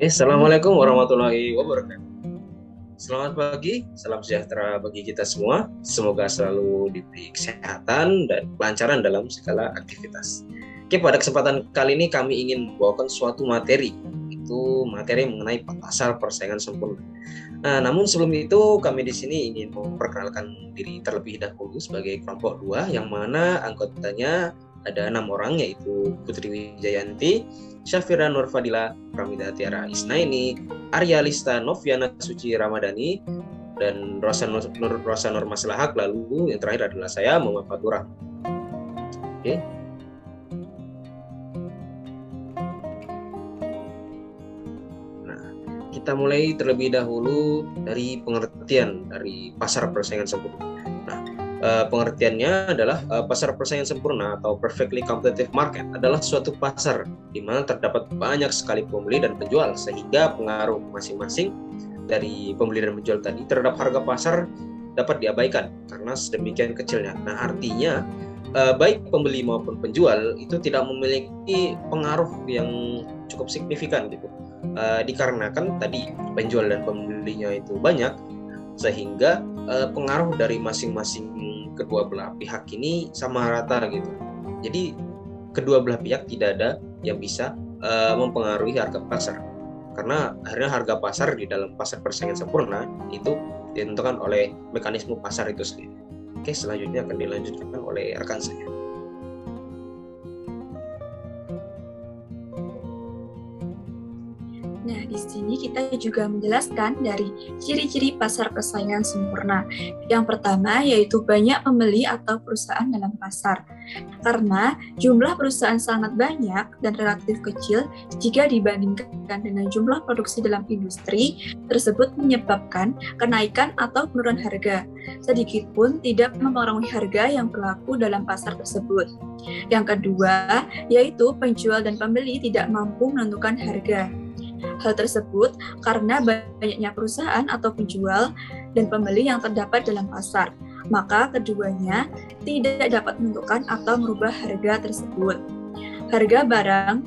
Assalamualaikum warahmatullahi wabarakatuh. Selamat pagi, salam sejahtera bagi kita semua. Semoga selalu diberi kesehatan dan kelancaran dalam segala aktivitas. Oke, pada kesempatan kali ini kami ingin membawakan suatu materi, itu materi mengenai pasar persaingan sempurna. Namun sebelum itu kami di sini ingin memperkenalkan diri terlebih dahulu sebagai kelompok 2, yang mana anggotanya ada 6 orang, yaitu Putri Wijayanti, Syafira Nurfadila, Pramida Tiara Isnaini, Arya Lista Noviana Suci Ramadhani, dan Rosa Nur Maslahak. Lalu yang terakhir adalah saya, Muhammad Fatur Rahman. Oke. Nah, kita mulai terlebih dahulu dari pengertian dari pasar persaingan sempurna. Pengertiannya adalah pasar persaingan sempurna atau perfectly competitive market adalah suatu pasar di mana terdapat banyak sekali pembeli dan penjual, sehingga pengaruh masing-masing dari pembeli dan penjual tadi terhadap harga pasar dapat diabaikan karena sedemikian kecilnya. Nah, artinya baik pembeli maupun penjual itu tidak memiliki pengaruh yang cukup signifikan gitu, dikarenakan tadi penjual dan pembelinya itu banyak, sehingga pengaruh dari masing-masing kedua belah pihak ini sama rata gitu. Jadi kedua belah pihak tidak ada yang bisa mempengaruhi harga pasar, karena akhirnya harga pasar di dalam pasar persaingan sempurna itu ditentukan oleh mekanisme pasar itu sendiri. Oke, selanjutnya akan dilanjutkan oleh rekan saya. Nah, di sini kita juga menjelaskan dari ciri-ciri pasar persaingan sempurna. Yang pertama yaitu banyak pembeli atau perusahaan dalam pasar. Karena jumlah perusahaan sangat banyak dan relatif kecil jika dibandingkan dengan jumlah produksi dalam industri tersebut, menyebabkan kenaikan atau penurunan harga. Sedikitpun tidak mempengaruhi harga yang berlaku dalam pasar tersebut. Yang kedua yaitu penjual dan pembeli tidak mampu menentukan harga. Hal tersebut karena banyaknya perusahaan atau penjual dan pembeli yang terdapat dalam pasar, maka keduanya tidak dapat menentukan atau merubah harga tersebut. Harga barang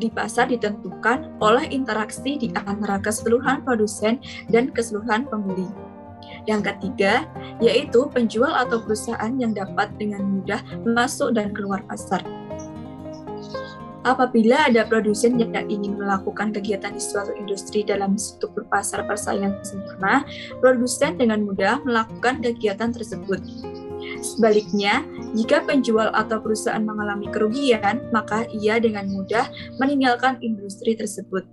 di pasar ditentukan oleh interaksi di antara keseluruhan produsen dan keseluruhan pembeli. Yang ketiga, yaitu penjual atau perusahaan yang dapat dengan mudah masuk dan keluar pasar. Apabila ada produsen yang ingin melakukan kegiatan di suatu industri dalam struktur pasar persaingan sempurna, produsen dengan mudah melakukan kegiatan tersebut. Sebaliknya, jika penjual atau perusahaan mengalami kerugian, maka ia dengan mudah meninggalkan industri tersebut.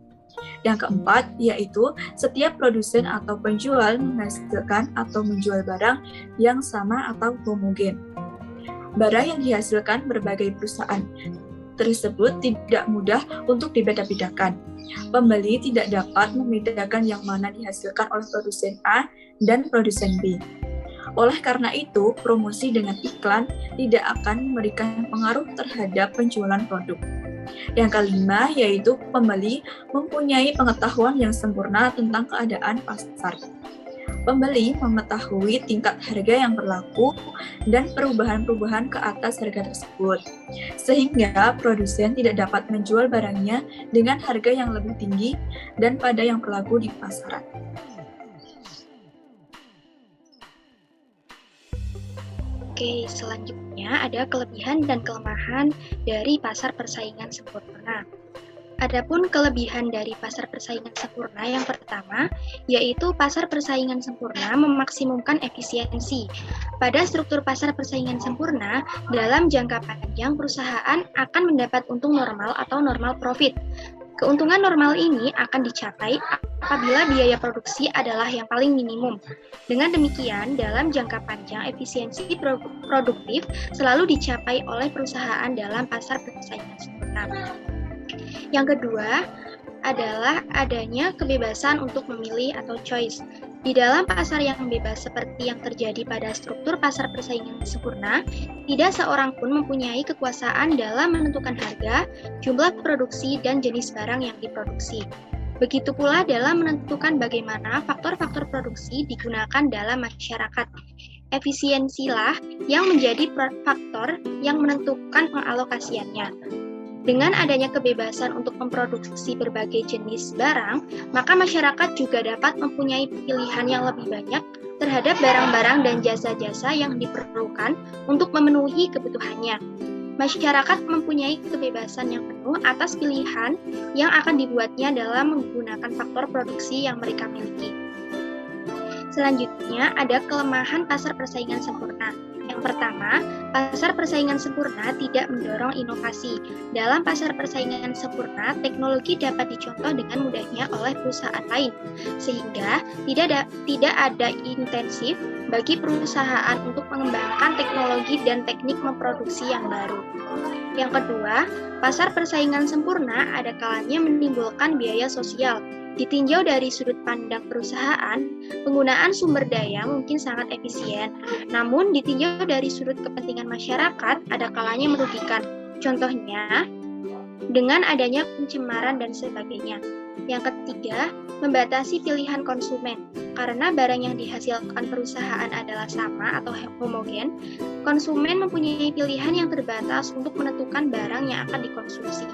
Yang keempat, yaitu setiap produsen atau penjual menghasilkan atau menjual barang yang sama atau homogen. Barang yang dihasilkan berbagai perusahaan tersebut tidak mudah untuk dibeda-bedakan. Pembeli tidak dapat membedakan yang mana dihasilkan oleh produsen A dan produsen B. Oleh karena itu, promosi dengan iklan tidak akan memberikan pengaruh terhadap penjualan produk. Yang kelima, yaitu pembeli mempunyai pengetahuan yang sempurna tentang keadaan pasar. Pembeli mengetahui tingkat harga yang berlaku dan perubahan-perubahan ke atas harga tersebut, sehingga produsen tidak dapat menjual barangnya dengan harga yang lebih tinggi dan pada yang berlaku di pasaran. Oke, selanjutnya ada kelebihan dan kelemahan dari pasar persaingan sempurna. Adapun kelebihan dari pasar persaingan sempurna yang pertama, yaitu pasar persaingan sempurna memaksimumkan efisiensi. Pada struktur pasar persaingan sempurna, dalam jangka panjang perusahaan akan mendapat untung normal atau normal profit. Keuntungan normal ini akan dicapai apabila biaya produksi adalah yang paling minimum. Dengan demikian, dalam jangka panjang efisiensi produktif selalu dicapai oleh perusahaan dalam pasar persaingan sempurna. Yang kedua adalah adanya kebebasan untuk memilih atau choice. Di dalam pasar yang bebas seperti yang terjadi pada struktur pasar persaingan sempurna, tidak seorang pun mempunyai kekuasaan dalam menentukan harga, jumlah produksi, dan jenis barang yang diproduksi. Begitu pula dalam menentukan bagaimana faktor-faktor produksi digunakan dalam masyarakat. Efisiensilah yang menjadi faktor yang menentukan pengalokasiannya. Dengan adanya kebebasan untuk memproduksi berbagai jenis barang, maka masyarakat juga dapat mempunyai pilihan yang lebih banyak terhadap barang-barang dan jasa-jasa yang diperlukan untuk memenuhi kebutuhannya. Masyarakat mempunyai kebebasan yang penuh atas pilihan yang akan dibuatnya dalam menggunakan faktor produksi yang mereka miliki. Selanjutnya, ada kelemahan pasar persaingan sempurna. Yang pertama, pasar persaingan sempurna tidak mendorong inovasi. Dalam pasar persaingan sempurna, teknologi dapat dicontoh dengan mudahnya oleh perusahaan lain, sehingga tidak ada intensif bagi perusahaan untuk mengembangkan teknologi dan teknik memproduksi yang baru. Yang kedua, pasar persaingan sempurna ada kalanya menimbulkan biaya sosial. Ditinjau dari sudut pandang perusahaan, penggunaan sumber daya mungkin sangat efisien, namun ditinjau dari sudut kepentingan masyarakat, ada kalanya merugikan. Contohnya, dengan adanya pencemaran dan sebagainya. Yang ketiga, membatasi pilihan konsumen. Karena barang yang dihasilkan perusahaan adalah sama atau homogen, konsumen mempunyai pilihan yang terbatas untuk menentukan barang yang akan dikonsumsi.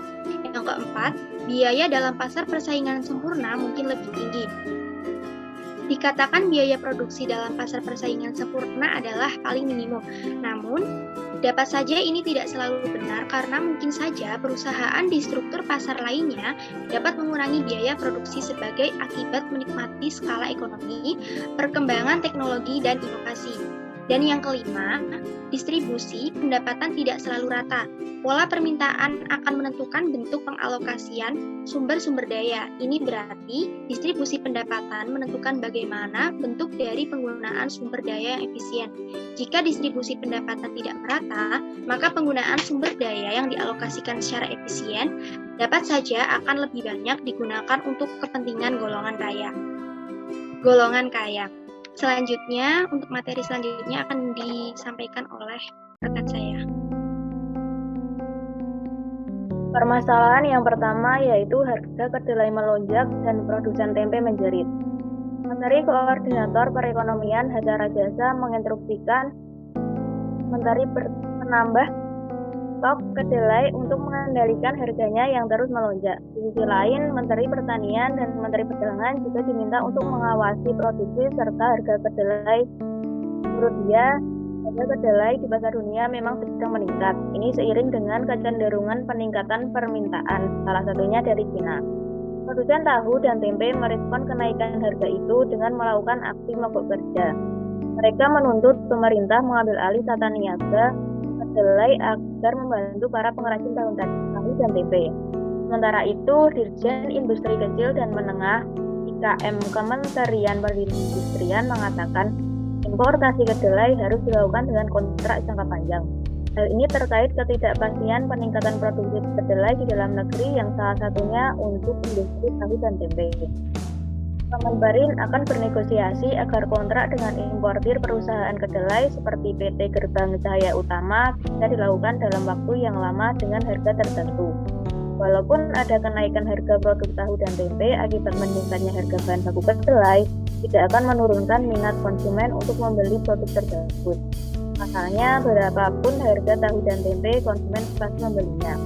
Yang keempat, biaya dalam pasar persaingan sempurna mungkin lebih tinggi. Dikatakan biaya produksi dalam pasar persaingan sempurna adalah paling minimum. Namun, dapat saja ini tidak selalu benar karena mungkin saja perusahaan di struktur pasar lainnya dapat mengurangi biaya produksi sebagai akibat menikmati skala ekonomi, perkembangan teknologi, dan inovasi. Dan yang kelima, distribusi pendapatan tidak selalu rata. Pola permintaan akan menentukan bentuk pengalokasian sumber-sumber daya. Ini berarti distribusi pendapatan menentukan bagaimana bentuk dari penggunaan sumber daya yang efisien. Jika distribusi pendapatan tidak merata, maka penggunaan sumber daya yang dialokasikan secara efisien dapat saja akan lebih banyak digunakan untuk kepentingan golongan kaya. Selanjutnya, untuk materi selanjutnya akan disampaikan oleh rekan saya. Permasalahan yang pertama yaitu harga kedelai melonjak dan produsen tempe menjerit. Menteri Koordinator Perekonomian Hatta Rajasa menginstruksikan Menteri penambah stok kedelai untuk mengendalikan harganya yang terus melonjak. Di sisi lain, Menteri Pertanian dan Menteri Perdagangan juga diminta untuk mengawasi produksi serta harga kedelai. Menurut dia, harga kedelai di pasar dunia memang sedang meningkat. Ini seiring dengan kecenderungan peningkatan permintaan, salah satunya dari Cina. Produsen tahu dan tempe merespon kenaikan harga itu dengan melakukan aksi mogok kerja. Mereka menuntut pemerintah mengambil alih tata niaga kedelai agar membantu para pengrajin tahu dan tempe. Sementara itu, Dirjen Industri Kecil dan Menengah IKM Kementerian Perindustrian mengatakan importasi kedelai harus dilakukan dengan kontrak jangka panjang. Hal ini terkait ketidakpastian peningkatan produksi kedelai di dalam negeri yang salah satunya untuk industri tahu dan tempe. Kemenperin akan bernegosiasi agar kontrak dengan importir perusahaan kedelai seperti PT Gerbang Cahaya Utama bisa dilakukan dalam waktu yang lama dengan harga tertentu. Walaupun ada kenaikan harga produk tahu dan tempe akibat meningkatnya harga bahan baku kedelai, tidak akan menurunkan minat konsumen untuk membeli produk tersebut. Pasalnya, berapapun harga tahu dan tempe, konsumen pasti membelinya.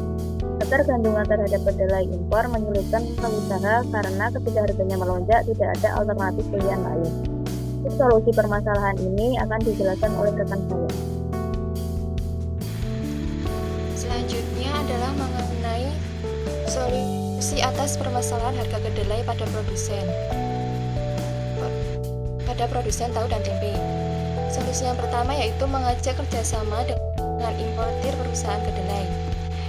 Ketergantungan terhadap kedelai impor menyulitkan pengusaha karena ketika harganya melonjak tidak ada alternatif pilihan lain. Solusi permasalahan ini akan dijelaskan oleh rekan saya. Selanjutnya adalah mengenai solusi atas permasalahan harga kedelai pada produsen tahu dan tempe. Solusi yang pertama yaitu mengajak kerjasama dengan importir perusahaan kedelai.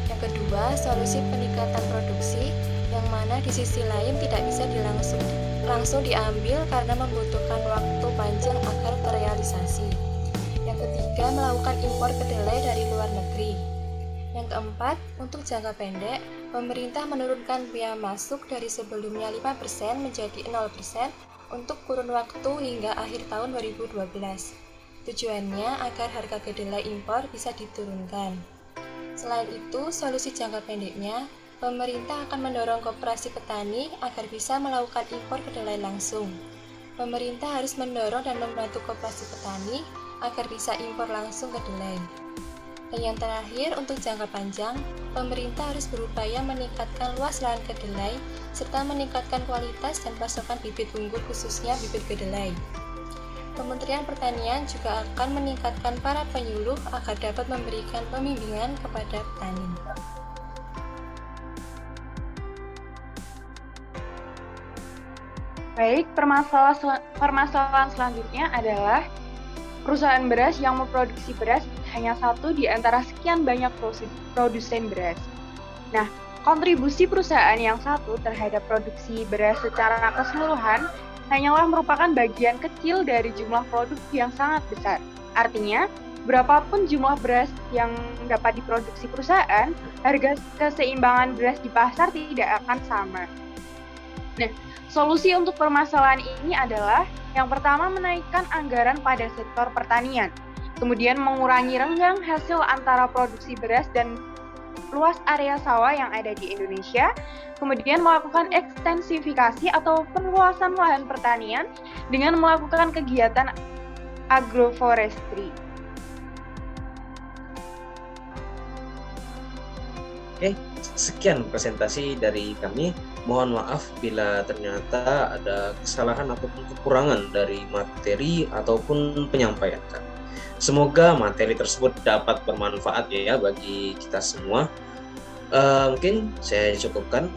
Yang kedua, solusi peningkatan produksi yang mana di sisi lain tidak bisa langsung diambil karena membutuhkan waktu panjang agar terrealisasi. Yang ketiga, melakukan impor kedelai dari luar negeri. Yang keempat, untuk jangka pendek, pemerintah menurunkan biaya masuk dari sebelumnya 5% menjadi 0% untuk kurun waktu hingga akhir tahun 2012. Tujuannya agar harga kedelai impor bisa diturunkan. Selain itu, solusi jangka pendeknya, pemerintah akan mendorong koperasi petani agar bisa melakukan impor kedelai langsung. Pemerintah harus mendorong dan membantu koperasi petani agar bisa impor langsung kedelai. Dan yang terakhir, untuk jangka panjang, pemerintah harus berupaya meningkatkan luas lahan kedelai serta meningkatkan kualitas dan pasokan bibit unggul khususnya bibit kedelai. Kementerian Pertanian juga akan meningkatkan para penyuluh agar dapat memberikan pembimbingan kepada petani. Baik, permasalahan selanjutnya adalah perusahaan beras yang memproduksi beras hanya satu di antara sekian banyak produsen beras. Nah, kontribusi perusahaan yang satu terhadap produksi beras secara keseluruhan hanyalah merupakan bagian kecil dari jumlah produksi yang sangat besar. Artinya, berapapun jumlah beras yang dapat diproduksi perusahaan, harga keseimbangan beras di pasar tidak akan sama. Nah, solusi untuk permasalahan ini adalah yang pertama menaikkan anggaran pada sektor pertanian, kemudian mengurangi renggang hasil antara produksi beras dan luas area sawah yang ada di Indonesia, kemudian melakukan ekstensifikasi atau perluasan lahan pertanian dengan melakukan kegiatan agroforestry. Oke, sekian presentasi dari kami. Mohon maaf bila ternyata ada kesalahan ataupun kekurangan dari materi ataupun penyampaian kami. Semoga materi tersebut dapat bermanfaat ya bagi kita semua. Mungkin saya cukupkan.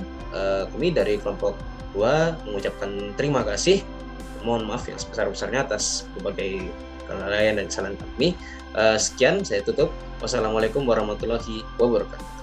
Kami dari kelompok 2 mengucapkan terima kasih. Mohon maaf yang sebesar-besarnya atas berbagai kelalaian dan kesalahan kami. Sekian, saya tutup. Wassalamualaikum warahmatullahi wabarakatuh.